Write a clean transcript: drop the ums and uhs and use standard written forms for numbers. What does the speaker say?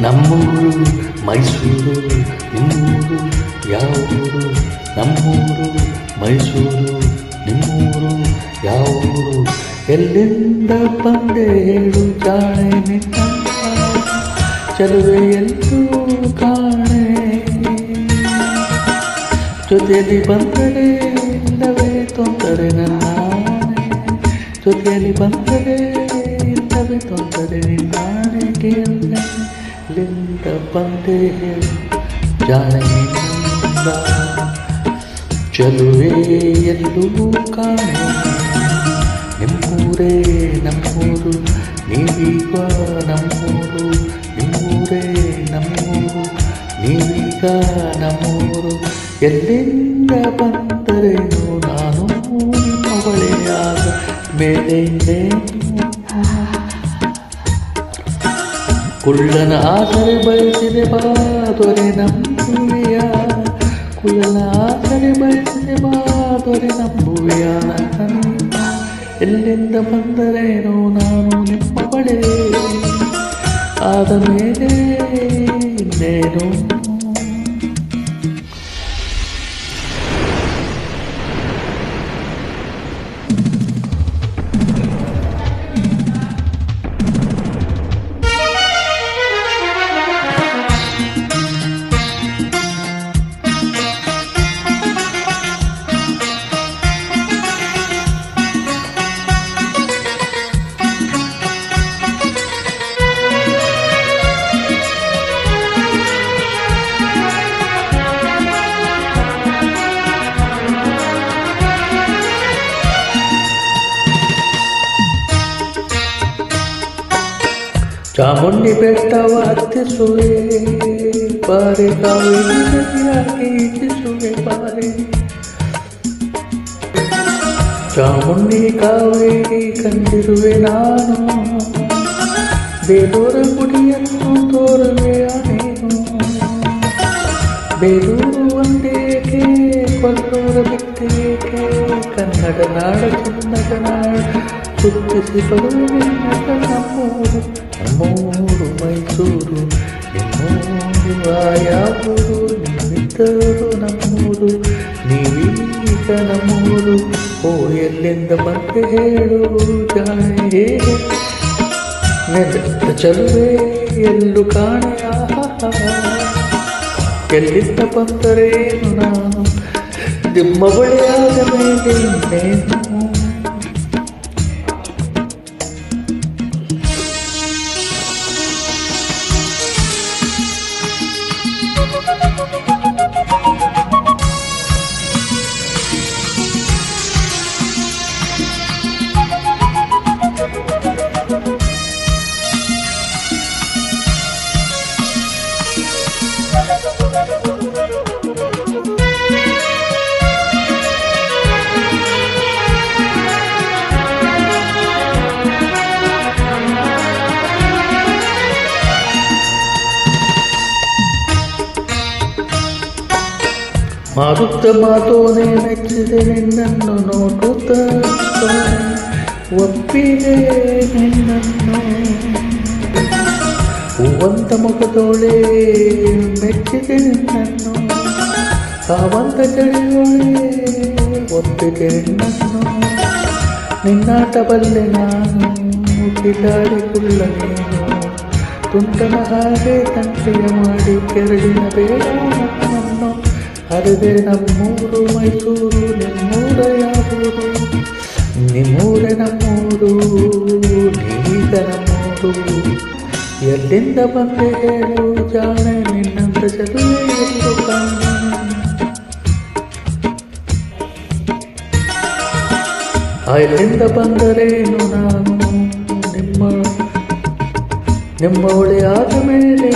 ನಮ್ಮೂರು ಮೈಸೂರು ನಿಮ್ಮೂರು ಯಾವೂರು ನಮ್ಮೂರು ಮೈಸೂರು ನಿಮ್ಮೂರು ಯಾವೂರು ಎಲ್ಲಿಂದ ಬಂದೆ ಹೇಳು ಜಾಣೆ ನಿನ್ನ ಚಲುವೆಯಲ್ಲೂ ಕಾಣೆ ಜೊತೆಯಲ್ಲಿ ಬಂದರೆ ಇಲ್ಲವೇ ತೊಂದರೆ ನನ್ನಾನೆ ಜೊತೆಯಲ್ಲಿ ಬಂದರೆ ಇಲ್ಲವೇ ತೊಂದರೆ ನಿನ್ನಾನೆ ಕೇಳಿಂದ ಬಂದೆ ಹೇಳು ಜಾಣೆ ನಿನ್ನಿಂದ ಚಲುವೆ ಎಲ್ಲೂ ಕಾಣೆ ನಿಮ್ಮೂರೇ ನಮ್ಮೂರು ನೀವೀಗ ನಮ್ಮೂರು ನಿಮ್ಮೂರೇ ನಮ್ಮೂರು ನೀವೀಗ ನಮ್ಮೂರು ಎಲ್ಲಿಂದ ಬಂದರೇನು ನಾನು ನಿಮ್ಮವಳೆಯಾದ ಮೇಲೇನು ಕುಳ್ಳನ ಆಸರೆ ಬಯಸಿದೆ ಬಾ ದೊರೆ ನಂಬುವೆಯ ಕುಳ್ಳನ ಆಸರೆ ಬಯಸಿದೆ ಬಾ ದೊರೆ ನಂಬುವೆಯ ಎಲ್ಲಿಂದ ಬಂದರೇನು ನಾನು ನಿಮ್ಮ ಬಳೆ ಆದ ಮೇಲೆ ಇನ್ನೇನು ಚಾಮುಂಡಿ ಬೆಟ್ಟವ ಹತ್ತಿಸುವೆ ಬಾರೆ ಕಾವೇರಿ ನದಿಯಾಗಿ ಇಚ್ಚಿಸುವೆ ಬಾರೆ ಚಾಮುಂಡಿ ಕಾವೇರಿ ಕಂಡಿರುವೆ ನಾನು ಬೇಲೂರ ಗುಡಿಯನ್ನು ತೋರುವೆಯ ನೀನು ಬೇಲೂರು ಒಂದೇಕೆ ಕೊಲ್ಲೂರ ಬಿಟ್ಟೇಕೆ ಕನ್ನಡ ನಾಡ ಕನ್ನಡ ನಾಡ ಸುತ್ತಿಸಿ ಬರುವೆ ನಮ್ಮೂರು ನಮ್ಮೂರು ಮೈಸೂರು ನಿಮ್ಮೂರು ಯಾವೂರು ನಿಮ್ಮಿದ್ದರು ನಮ್ಮೂರು ನೀವೀಗ ನಮ್ಮೂರು ಓ ಎಲ್ಲಿಂದ ಬಂದೆ ಹೇಳು ಜಾಣೆ ನೆಲದ ಚಲುವೆ ಎಲ್ಲೂ ಕಾಣೆ ಎಲ್ಲಿಂದ ಬಂದರೇನು ನಾನು ನಿಮ್ಮ ಬಳಿಯಾದ ಮೇಲೆ ಇನ್ನೇನು ಮಾರುತ್ತ ಮಾತೋನೆ ಮೆಚ್ಚಿದೆ ನಿನ್ನನ್ನು ನೋಡುತ್ತ ಒಪ್ಪಿದೆ ನಿನ್ನನ್ನು ಹೂವಂತ ಮುಖದೋಳೆ ಮೆಚ್ಚಿದೆ ನಿನ್ನನ್ನು ಸಾವಂತ ಚಳಿಯೋಳೆ ಒಪ್ಪಿದೆ ನಿನ್ನನ್ನು ನಿನ್ನಾಟ ಬಲ್ಲೆ ನಾನು ಕಿಲಾಡಿಕೊಳ್ಳ ನೀನು ತುಂಟನ ಹಾಗೆ ತಂಟೆಯ ಮಾಡಿ ಕೆರಳಿನ ಬೇಡ ನನ್ನನ್ನು ಹರಿದೆ ನಮ್ಮೂರು ಮೈಸೂರು ನಿಮ್ಮೂರ ಯಾವೂರು ನಿಮ್ಮೂರೇ ನಮ್ಮೂರು ನೀಗ ನಮ್ಮೂರು ಎಲ್ಲಿಂದ ಬಂದೆ ಹೇಳು ಜಾಣೆ ನಿನ್ನಂತ ಚದುವೆ ಎಂದು ಕಾಣೆ ಎಲ್ಲಿಂದ ಬಂದರೇನು ನಾನು ನಿಮ್ಮ ಒಳೆಯಾದ ಮೇಲೆ